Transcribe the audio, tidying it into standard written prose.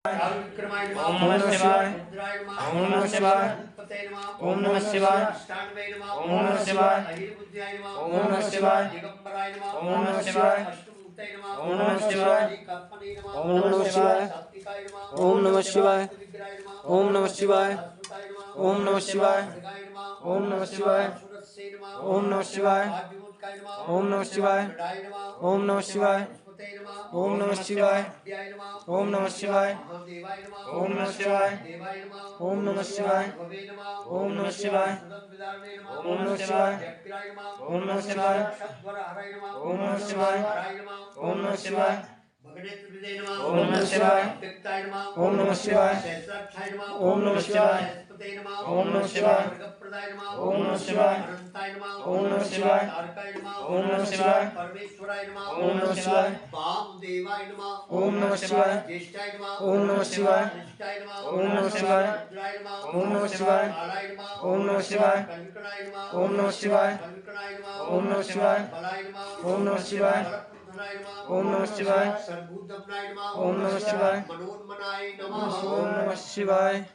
विक्रमाय नमः। ओम नमः शिवाय। रुद्राय नमः। ओम नमः शिवाय। पते नमः। ओम नमः शिवाय। अष्टांगवे नमः। ओम नमः शिवाय। अहिर्बुद्ध्याय नमः। ओम नमः शिवाय। दिगंबराय नमः। ओम नमः शिवाय। अष्टमूर्तये नमः। ओम नमः शिवाय। कल्पने नमः। ओम नमः शिवाय। सात्विकाय नमः। ओम नमः शिवाय। विग्रहाय नमः। ओम नमः शिवाय। अद्भुताय नमः। ओम नमः शिवाय। खड्गाय नमः। ओम नमः शिवाय। सुरस्य नमः। ओम नमः शिवाय। आद्यमूर्ताय नमः। ओम नमः शिवाय। गदाय नमः। ओम नमः शिवाय। पुष्पते नमः। ओम नमः शिवाय। विद्याय नमः। ओम नमः शिवाय। महादेवाय नमः। ओम नमः शिवाय। देवाय नमः। ओम नमः शिवाय। भवे नमः। ओम नमः शिवाय। सुदंतविदारणे नमः। ओम नमः शिवाय। व्यक्तिराय नमः। ओम नमः शिवाय। सद्वर हराय नमः। ओम नमः शिवाय। हराय नमः। ओम नमः शिवाय। भगनेत्रविदे नमः। ओम नमः शिवाय। व्यक्ताय नमः। ओम नमः शिवाय। सहस्राक्षाय नमः। ओम नमः शिवाय। सहस्रपते नमः। ओम नमः शिवाय। वर्गप्रदाय नमः। ओम नमः शिवाय। अनंताय नमः। ओम नमः शिवाय। तारकाय नमः। ओम नमः शिवाय। परमेश्वराय नमः। ओम नमः शिवाय। वामदेवाय नमः। ओम नमः शिवाय। ज्येष्ठाय नमः। ओम नमः शिवाय। कनिष्ठाय नमः। ओम नमः शिवाय। रुद्राय नमः। ओम नमः शिवाय। कालाय नमः। ओम नमः शिवाय। कंकणाय नमः। ओम नमः शिवाय। कंकणाय नमः। ओम नमः शिवाय। बलाय नमः। ओम नमः शिवाय। बलप्रधनाय नमः। ओम नमः शिवाय। सर्वभूतमनाय नमः। ओम नमः शिवाय। मनोन्मनाय नमः। ओम नमः शिवाय।